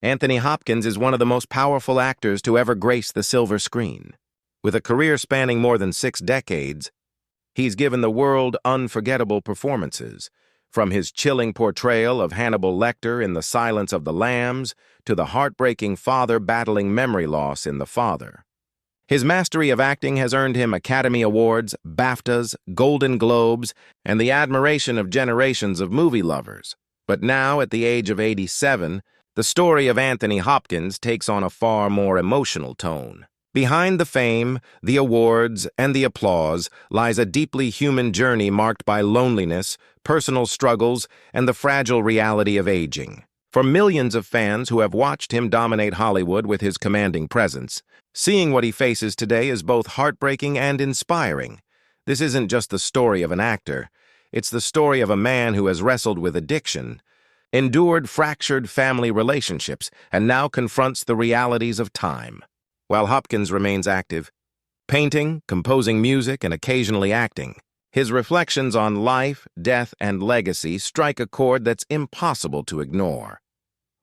Anthony Hopkins is one of the most powerful actors to ever grace the silver screen. With a career spanning more than 6 decades, he's given the world unforgettable performances, from his chilling portrayal of Hannibal Lecter in The Silence of the Lambs to the heartbreaking father battling memory loss in The Father. His mastery of acting has earned him Academy Awards, BAFTAs, Golden Globes, and the admiration of generations of movie lovers. But now, at the age of 87, the story of Anthony Hopkins takes on a far more emotional tone. Behind the fame, the awards, and the applause lies a deeply human journey marked by loneliness, personal struggles, and the fragile reality of aging. For millions of fans who have watched him dominate Hollywood with his commanding presence, seeing what he faces today is both heartbreaking and inspiring. This isn't just the story of an actor. It's the story of a man who has wrestled with addiction, endured fractured family relationships, and now confronts the realities of time. While Hopkins remains active, painting, composing music, and occasionally acting, his reflections on life, death, and legacy strike a chord that's impossible to ignore.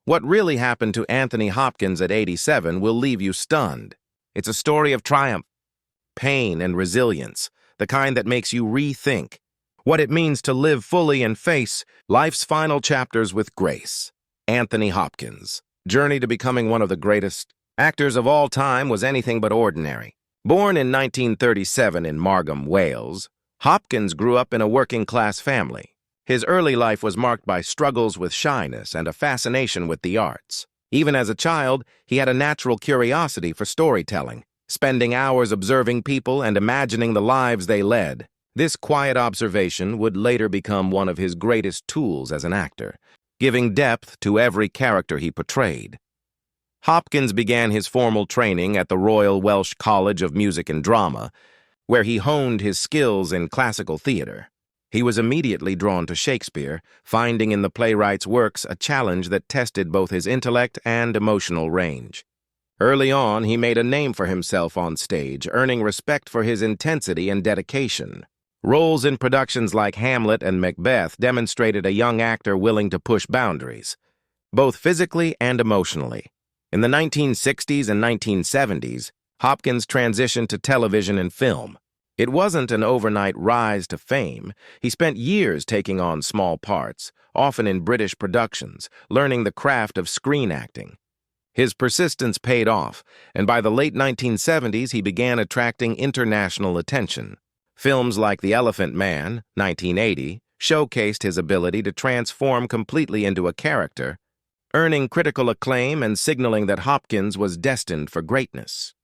What really happened to Anthony Hopkins at 87 will leave you stunned. It's a story of triumph, pain, and resilience, the kind that makes you rethink what it means to live fully and face life's final chapters with grace. Anthony Hopkins' journey to becoming one of the greatest actors of all time was anything but ordinary. Born in 1937 in Margam, Wales, Hopkins grew up in a working-class family. His early life was marked by struggles with shyness and a fascination with the arts. Even as a child, he had a natural curiosity for storytelling, spending hours observing people and imagining the lives they led. This quiet observation would later become one of his greatest tools as an actor, giving depth to every character he portrayed. Hopkins began his formal training at the Royal Welsh College of Music and Drama, where he honed his skills in classical theater. He was immediately drawn to Shakespeare, finding in the playwright's works a challenge that tested both his intellect and emotional range. Early on, he made a name for himself on stage, earning respect for his intensity and dedication. Roles in productions like Hamlet and Macbeth demonstrated a young actor willing to push boundaries, both physically and emotionally. In the 1960s and 1970s, Hopkins transitioned to television and film. It wasn't an overnight rise to fame. He spent years taking on small parts, often in British productions, learning the craft of screen acting. His persistence paid off, and by the late 1970s, he began attracting international attention. Films like The Elephant Man, 1980, showcased his ability to transform completely into a character, earning critical acclaim and signaling that Hopkins was destined for greatness.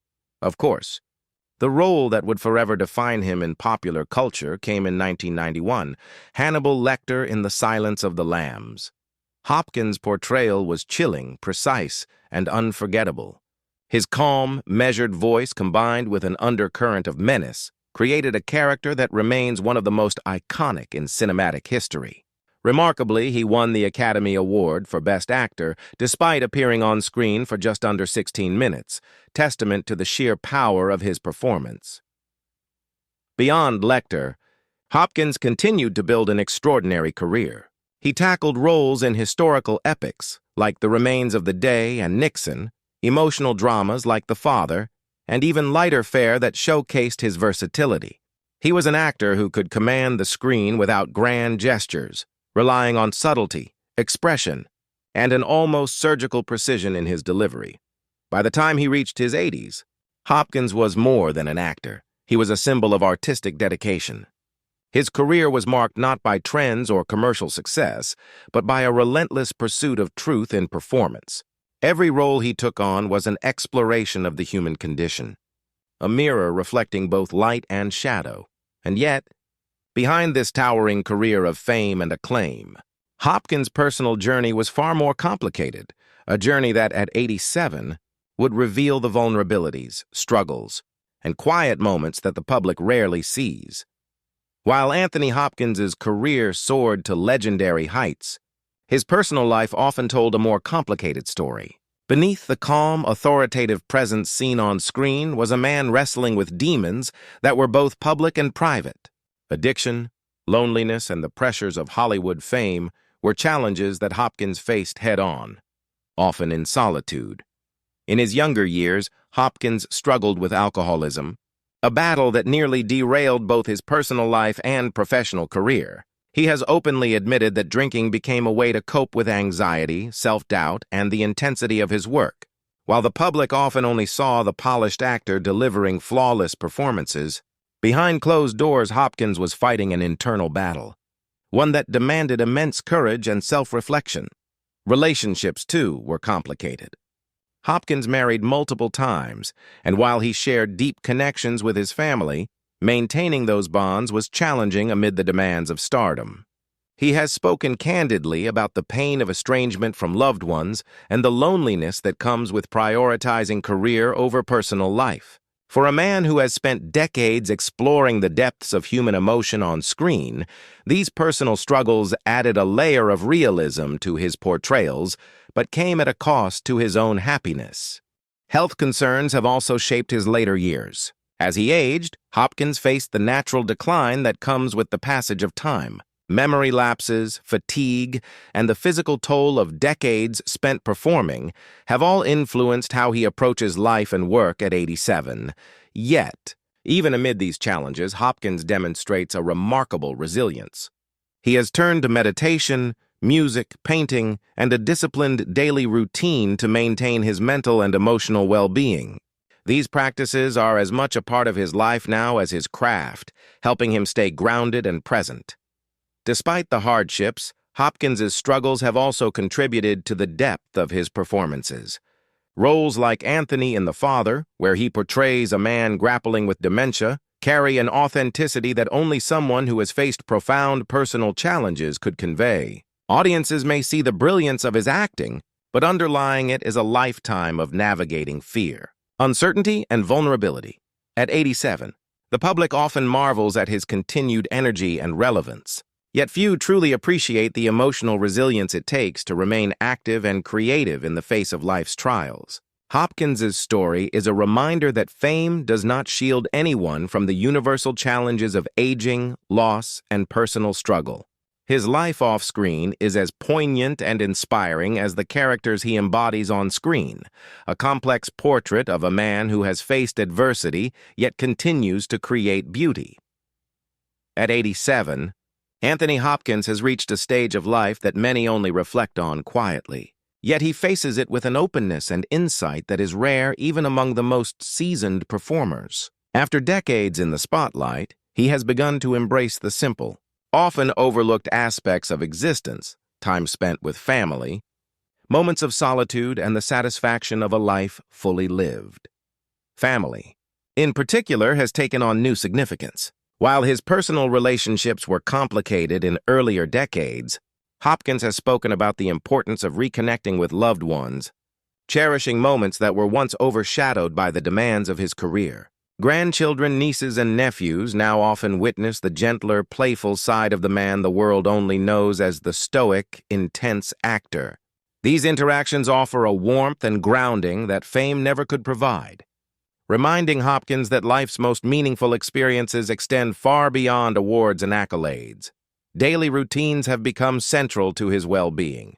Of course, the role that would forever define him in popular culture came in 1991, Hannibal Lecter in The Silence of the Lambs. Hopkins' portrayal was chilling, precise, and unforgettable. His calm, measured voice combined with an undercurrent of menace created a character that remains one of the most iconic in cinematic history. Remarkably, he won the Academy Award for Best Actor despite appearing on screen for just under 16 minutes, testament to the sheer power of his performance. Beyond Lecter, Hopkins continued to build an extraordinary career. He tackled roles in historical epics like The Remains of the Day and Nixon, emotional dramas like The Father, and even lighter fare that showcased his versatility. He was an actor who could command the screen without grand gestures, relying on subtlety, expression, and an almost surgical precision in his delivery. By the time he reached his 80s, Hopkins was more than an actor. He was a symbol of artistic dedication. His career was marked not by trends or commercial success, but by a relentless pursuit of truth in performance. Every role he took on was an exploration of the human condition, a mirror reflecting both light and shadow. And yet, behind this towering career of fame and acclaim, Hopkins' personal journey was far more complicated, a journey that, at 87, would reveal the vulnerabilities, struggles, and quiet moments that the public rarely sees. While Anthony Hopkins' career soared to legendary heights, his personal life often told a more complicated story. Beneath the calm, authoritative presence seen on screen was a man wrestling with demons that were both public and private. Addiction, loneliness, and the pressures of Hollywood fame were challenges that Hopkins faced head-on. often in solitude. In his younger years, Hopkins struggled with alcoholism, a battle that nearly derailed both his personal life and professional career. He has openly admitted that drinking became a way to cope with anxiety, self-doubt, and the intensity of his work. While the public often only saw the polished actor delivering flawless performances, behind closed doors Hopkins was fighting an internal battle, one that demanded immense courage and self-reflection. Relationships, too, were complicated. Hopkins married multiple times, and while he shared deep connections with his family, maintaining those bonds was challenging amid the demands of stardom. He has spoken candidly about the pain of estrangement from loved ones and the loneliness that comes with prioritizing career over personal life. For a man who has spent decades exploring the depths of human emotion on screen, these personal struggles added a layer of realism to his portrayals, but came at a cost to his own happiness. Health concerns have also shaped his later years. As he aged, Hopkins faced the natural decline that comes with the passage of time. Memory lapses, fatigue, and the physical toll of decades spent performing have all influenced how he approaches life and work at 87. Yet, even amid these challenges, Hopkins demonstrates a remarkable resilience. He has turned to meditation, music, painting, and a disciplined daily routine to maintain his mental and emotional well-being. These practices are as much a part of his life now as his craft, helping him stay grounded and present. Despite the hardships, Hopkins's struggles have also contributed to the depth of his performances. Roles like Anthony in The Father, where he portrays a man grappling with dementia, carry an authenticity that only someone who has faced profound personal challenges could convey. Audiences may see the brilliance of his acting, but underlying it is a lifetime of navigating fear, uncertainty, and vulnerability. At 87, the public often marvels at his continued energy and relevance. Yet few truly appreciate the emotional resilience it takes to remain active and creative in the face of life's trials. Hopkins's story is a reminder that fame does not shield anyone from the universal challenges of aging, loss, and personal struggle. His life off-screen is as poignant and inspiring as the characters he embodies on screen, a complex portrait of a man who has faced adversity yet continues to create beauty. At 87, Anthony Hopkins has reached a stage of life that many only reflect on quietly. Yet he faces it with an openness and insight that is rare even among the most seasoned performers. After decades in the spotlight, he has begun to embrace the simple, often overlooked aspects of existence, time spent with family, moments of solitude, and the satisfaction of a life fully lived. Family, in particular, has taken on new significance. While his personal relationships were complicated in earlier decades, Hopkins has spoken about the importance of reconnecting with loved ones, cherishing moments that were once overshadowed by the demands of his career. Grandchildren, nieces, and nephews now often witness the gentler, playful side of the man the world only knows as the stoic, intense actor. These interactions offer a warmth and grounding that fame never could provide, reminding Hopkins that life's most meaningful experiences extend far beyond awards and accolades. Daily routines have become central to his well-being.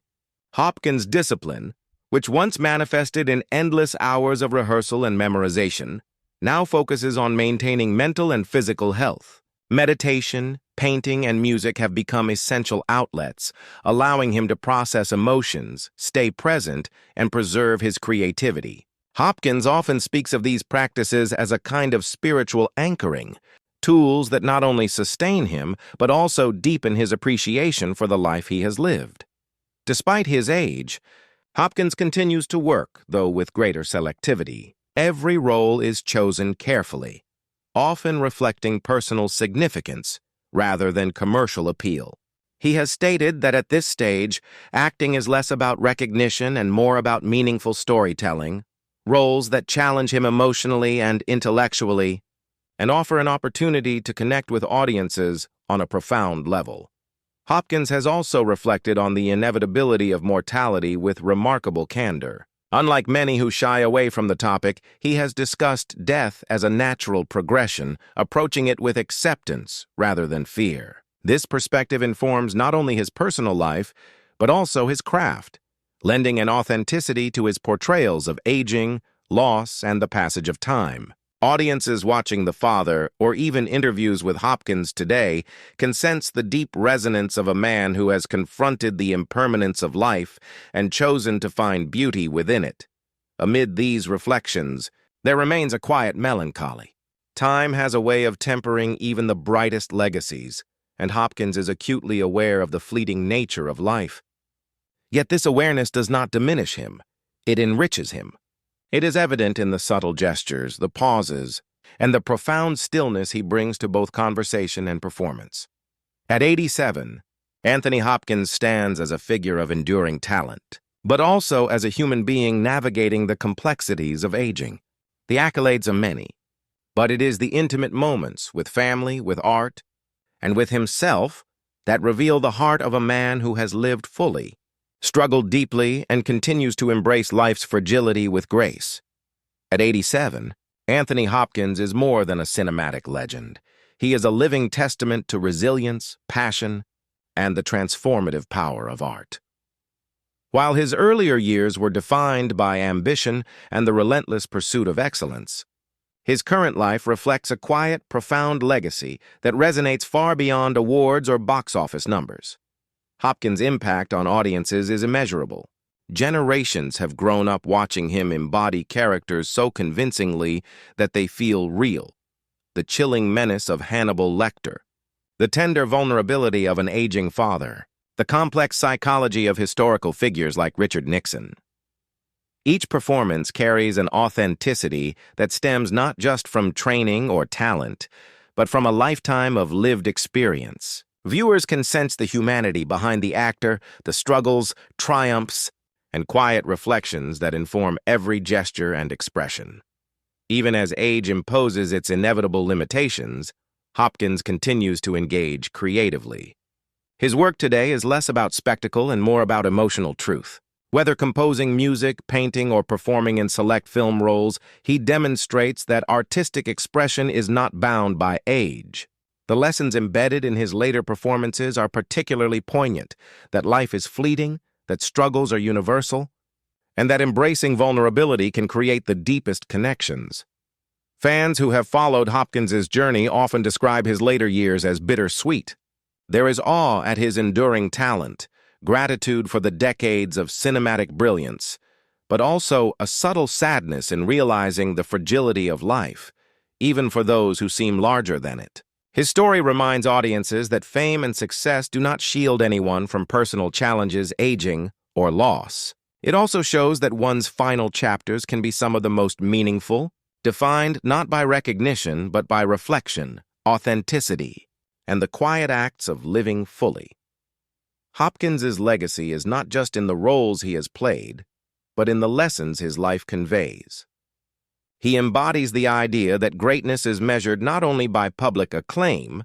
Hopkins' discipline, which once manifested in endless hours of rehearsal and memorization, now focuses on maintaining mental and physical health. Meditation, painting, and music have become essential outlets, allowing him to process emotions, stay present, and preserve his creativity. Hopkins often speaks of these practices as a kind of spiritual anchoring, tools that not only sustain him, but also deepen his appreciation for the life he has lived. Despite his age, Hopkins continues to work, though with greater selectivity. Every role is chosen carefully, often reflecting personal significance rather than commercial appeal. He has stated that at this stage, acting is less about recognition and more about meaningful storytelling, roles that challenge him emotionally and intellectually, and offer an opportunity to connect with audiences on a profound level. Hopkins has also reflected on the inevitability of mortality with remarkable candor. Unlike many who shy away from the topic, he has discussed death as a natural progression, approaching it with acceptance rather than fear. This perspective informs not only his personal life, but also his craft, lending an authenticity to his portrayals of aging, loss, and the passage of time. Audiences watching The Father, or even interviews with Hopkins today, can sense the deep resonance of a man who has confronted the impermanence of life and chosen to find beauty within it. Amid these reflections, there remains a quiet melancholy. Time has a way of tempering even the brightest legacies, and Hopkins is acutely aware of the fleeting nature of life. Yet this awareness does not diminish him. It enriches him. It is evident in the subtle gestures, the pauses, and the profound stillness he brings to both conversation and performance. At 87, Anthony Hopkins stands as a figure of enduring talent, but also as a human being navigating the complexities of aging. The accolades are many, but it is the intimate moments with family, with art, and with himself that reveal the heart of a man who has lived fully, struggled deeply, and continues to embrace life's fragility with grace. At 87, Anthony Hopkins is more than a cinematic legend. He is a living testament to resilience, passion, and the transformative power of art. While his earlier years were defined by ambition and the relentless pursuit of excellence, his current life reflects a quiet, profound legacy that resonates far beyond awards or box office numbers. Hopkins' impact on audiences is immeasurable. Generations have grown up watching him embody characters so convincingly that they feel real. The chilling menace of Hannibal Lecter, the tender vulnerability of an aging father, the complex psychology of historical figures like Richard Nixon. Each performance carries an authenticity that stems not just from training or talent, but from a lifetime of lived experience. Viewers can sense the humanity behind the actor, the struggles, triumphs, and quiet reflections that inform every gesture and expression. Even as age imposes its inevitable limitations, Hopkins continues to engage creatively. His work today is less about spectacle and more about emotional truth. Whether composing music, painting, or performing in select film roles, he demonstrates that artistic expression is not bound by age. The lessons embedded in his later performances are particularly poignant, that life is fleeting, that struggles are universal, and that embracing vulnerability can create the deepest connections. Fans who have followed Hopkins's journey often describe his later years as bittersweet. There is awe at his enduring talent, gratitude for the decades of cinematic brilliance, but also a subtle sadness in realizing the fragility of life, even for those who seem larger than it. His story reminds audiences that fame and success do not shield anyone from personal challenges, aging, or loss. It also shows that one's final chapters can be some of the most meaningful, defined not by recognition but by reflection, authenticity, and the quiet acts of living fully. Hopkins's legacy is not just in the roles he has played, but in the lessons his life conveys. He embodies the idea that greatness is measured not only by public acclaim,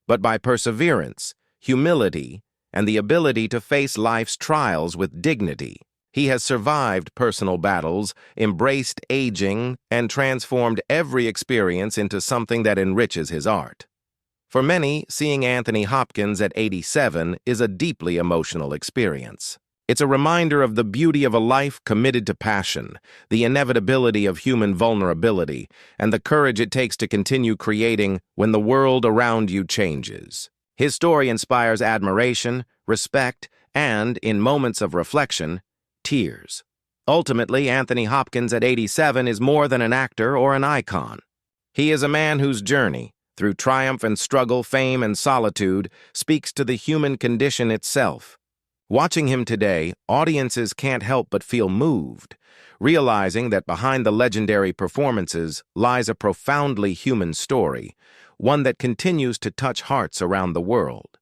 but by perseverance, humility, and the ability to face life's trials with dignity. He has survived personal battles, embraced aging, and transformed every experience into something that enriches his art. For many, seeing Anthony Hopkins at 87 is a deeply emotional experience. It's a reminder of the beauty of a life committed to passion, the inevitability of human vulnerability, and the courage it takes to continue creating when the world around you changes. His story inspires admiration, respect, and, in moments of reflection, tears. Ultimately, Anthony Hopkins at 87 is more than an actor or an icon. He is a man whose journey, through triumph and struggle, fame and solitude, speaks to the human condition itself. Watching him today, audiences can't help but feel moved, realizing that behind the legendary performances lies a profoundly human story, one that continues to touch hearts around the world.